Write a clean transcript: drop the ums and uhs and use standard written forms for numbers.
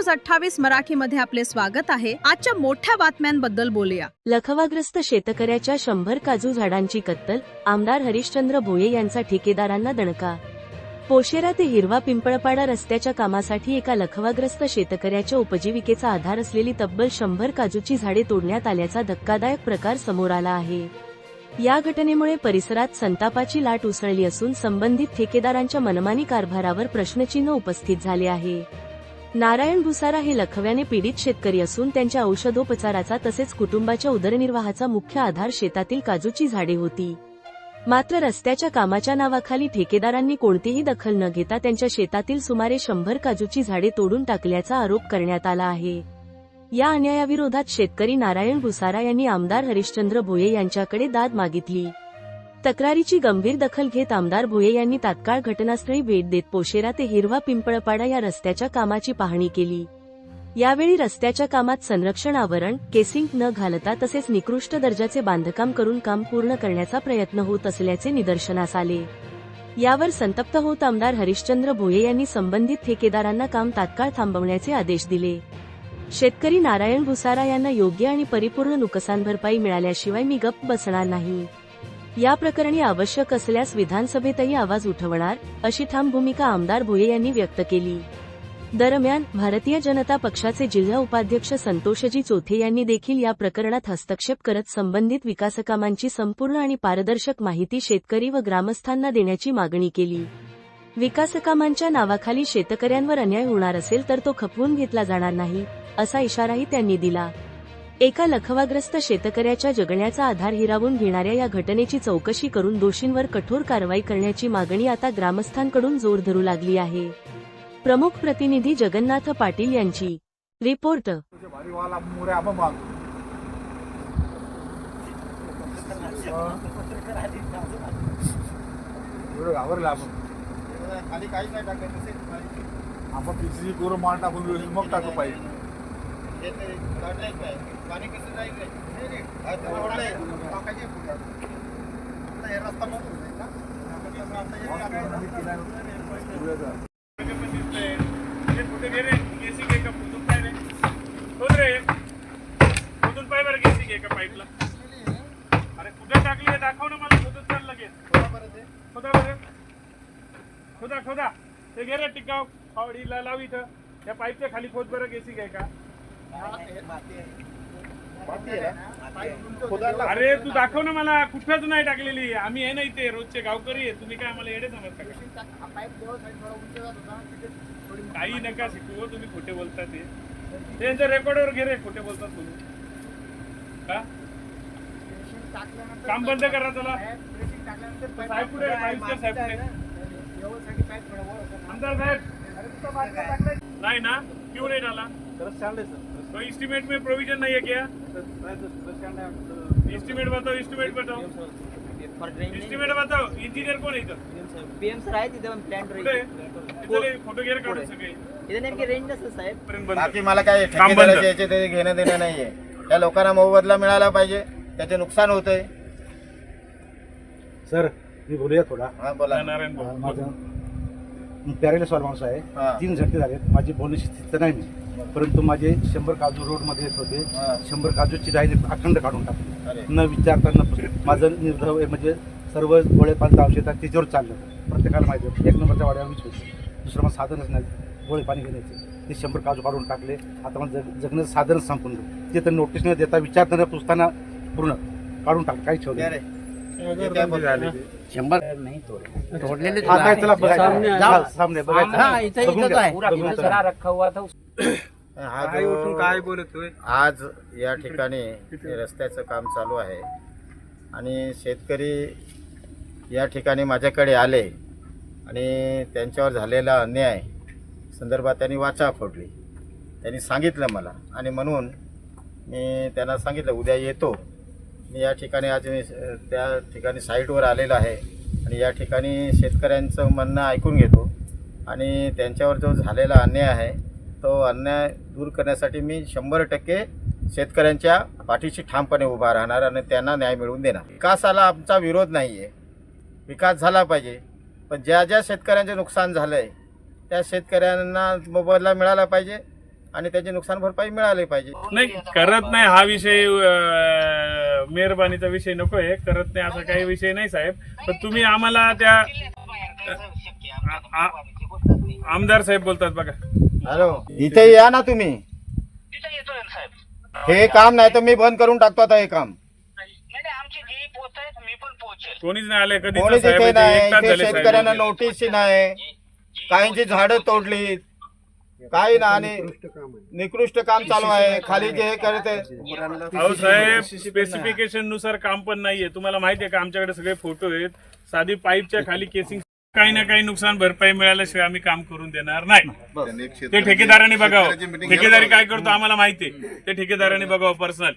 News 28 मराठीमध्ये आपले स्वागत आहे। आजच्या मोठ्या बातम्यांबद्दल बोलूया। लखवाग्रस्त शेतकऱ्याच्या 100 काजू झाडांची कत्तल, आमदार हरिश्चंद्र भोये यांचा ठेकेदारांना दणका। पोशेरा ते हिरवा पिंपळपाडा रस्त्याच्या कामासाठी एका लखवाग्रस्त शेतकऱ्याच्या उपजीविकेचा आधार असलेली तब्बल 100 काजूची झाडे तोडण्यात आल्याचा धक्कादायक प्रकार समोर आला आहे। या घटनेमुळे परिसरात संतापाची लाट उसळली असून संबंधित ठेकेदारांच्या मनमानी कारभारावर प्रश्नचिन्ह उपस्थित झाले आहे। नारायण भुसारा हे लखव्याने पीडित शेतकरी असून त्यांच्या औषधोपचाराचा तसेच कुटुंबाच्या उदरनिर्वाहाचा मुख्य आधार शेतातील काजूची झाडे होती। मात्र रस्त्याच्या कामाच्या नावाखाली ठेकेदारांनी कोणतीही दखल न घेता त्यांच्या शेतातील सुमारे 100 काजूची झाडे तोडून टाकल्याचा आरोप करण्यात आला आहे। या अन्यायाविरोधात शेतकरी नारायण भुसारा यांनी आमदार हरिश्चंद्र भोये यांच्याकडे दाद मागितली। तक्रारीची गंभीर दखल घेत आमदार भोये यांनी तात्काळ घटनास्थळी भेट देत पोशेरा ते हिरवा पिंपळपाडा या रस्त्याच्या कामाची पाहणी केली। यावेळी रस्त्याच्या कामात संरक्षण आवरण, केसिंग न घालता तसेच निकृष्ट दर्जाचे बांधकाम करून काम पूर्ण करण्याचा प्रयत्न होत असल्याचे निदर्शनास आले। यावर संतप्त होत आमदार हरिश्चंद्र भोये यांनी संबंधित ठेकेदारांना काम तात्काळ थांबवण्याचे आदेश दिले। शेतकरी नारायण भुसारा यांना योग्य आणि परिपूर्ण नुकसान भरपाई मिळाल्याशिवाय मी गप्प बसणार नाही। या प्रकरणी आवश्यक असल्यास विधानसभेतही आवाज उठवणार, अशी ठाम भूमिका आमदार भोये यांनी व्यक्त केली। दरम्यान भारतीय जनता पक्षाचे जिल्हा उपाध्यक्ष संतोषजी चोथे यांनी देखील या प्रकरणात हस्तक्षेप करत संबंधित विकासकामांची संपूर्ण आणि पारदर्शक माहिती शेतकरी व ग्रामस्थांना देण्याची मागणी केली। विकासकामांच्या नावाखाली शेतकऱ्यांवर अन्याय होणार असेल तर तो खपवून घेतला जाणार नाही, असा इशाराही त्यांनी दिला। एका लखवाग्रस्त शेतकऱ्याच्या जगण्याचा आधार हिरावून घेणाऱ्या या घटनेची चौकशी करून दोषींवर कठोर कारवाई करण्याची मागणी आता ग्रामस्थांकडून जोर धरू लागली आहे। प्रमुख प्रतिनिधी जगन्नाथ पाटील यांची रिपोर्ट। खाली काही नाही टाकायचं, आपण पिशवी करून माल टाकून मग टाकू पाहिजे। पाणी कसं जायचं रस्ता कुठे गेले गेसी घे का पुतून पाय रे होत रे पुतून पाय बरं गेसी घे का पाईपला। अरे कुठे टाकली हे दाखव ना मला, पुतून चाल लगेच खोदा बरं खोदा खोदा ते गे रे टिकाव फावडीला लाव इथं त्या पाईपच्या खाली खोद बरं गेसी घे का। अरे तू दाखव ना मला, कुठेच नाही टाकलेली, आम्ही आहे ना इथे रोजचे गावकरी आहे, तुम्ही काय आम्हाला येडे समजता का? काही नका शिकवू, तुम्ही खोटे बोलता ते त्यांच्या रेकॉर्डवर घे रे, खोटे बोलतात तुम्ही का? काम बंद करा चला। साहेब कुठे साहेब कुठे आमदार साहेब नहीं ना, क्यों नहीं डाला? तो एस्टिमेट में प्रोविजन नहीं है क्या? एस्टिमेट बताओ, एस्टिमेट बताओ, एस्टिमेट बताओ। इंजिनियर कोण आहे इथं? पीएम सर आहेत तिथे, पण प्लॅन फोटो घेर काढून सगळे इथे नेमके रेंज नसतं साहेब। बाकी मला काय ठेकेदाराचे याचे ते घेणं देणं नाहीये। या लोकांना मोबदला मिळाला पाहिजे, त्याचे नुकसान होतंय। सर मी बोलूया थोडा। हा बोला। माझं पॅरेलिस वाला माणूस आहे, 3 झटके झाले। माझी बोलण्याची स्थिती नाही, परंतु माझे 100 काजू रोड मध्ये येत होते, 100 काजूची डाळी अखंड काढून टाकली, न विचारता न माझं निर्धाव म्हणजे सर्व गोळेपाणी औषधात त्याच्यावर चाललं। प्रत्येकाला माहिती होतं 1 नंबरच्या वाड्यावर मीच होती, दुसरं मग साधनच नाही गोळे पाणी घेण्याचे। ते 100 काजू काढून टाकले, आता मला जगण्याचं साधनच संपून गेलं। ते तर नोटीस न देता विचारताना पुसताना पूर्ण काढून टाकलं, काही ठेवलं 100 नाही तोडलेले सामने काय बोलतोय। आज या ठिकाणी रस्त्याचं काम चालू आहे आणि शेतकरी या ठिकाणी माझ्याकडे आले आणि त्यांच्यावर झालेला अन्याय संदर्भात त्यांनी वाचा फोडली। त्यांनी सांगितलं मला आणि म्हणून मी त्यांना सांगितलं उद्या येतो। मी या ठिकाणी आज मी त्या ठिकाणी साईटवर आलेलो आहे आणि या ठिकाणी शेतकऱ्यांचं म्हणणं ऐकून घेतो आणि त्यांच्यावर जो झालेला अन्याय आहे तो अन्याय दूर करण्यासाठी मी 100% शेतकऱ्यांच्या पाठीशी ठामपणे उभा राहणार आणि त्यांना न्याय मिळवून देणार। विकासाला आमचा विरोध नाही आहे, विकास झाला पाहिजे, पण ज्या ज्या शेतकऱ्यांचे नुकसान झालं आहे त्या शेतकऱ्यांना मोबदला मिळाला पाहिजे आणि त्याची नुकसान भरपाई मिळाली पाहिजे. नाही करत नाही हा विषय मेहरबानीचा विषय नको आहे. करत नाही असा काही विषय नाही साहेब. पण तुम्ही आम्हाला त्या आमदार साहेब बोलतात बघा. हॅलो, इथे या ना तुम्ही. हे काम नाही तर मी बंद करून टाकतो आता हे काम. कोणीच नाही आले कधी कोणीच साहेब. इथे इथे नाही. एक तास इथे झाले शेतकऱ्यांना साहेब. नोटीसची नाही, काहींची झाडं तोडली, काही ना, आणि निकृष्ट काम चालू आहे. खाली जे हे करते अहो साहेब स्पेसिफिकेशन नुसार काम पण नाहीये. तुम्हाला माहिती आहे का आमच्याकडे सगळे फोटो आहेत. साधी पाईपच्या खाली केसिंग काही ना काही नुकसान भरपाई मिळाल्याशिवाय आम्ही काम करून देणार नाही. ते ठेकेदारांनी बघावं. ठेकेदारी काय करतो आम्हाला माहिती आहे. ते ठेकेदारांनी बघावं पर्सनल.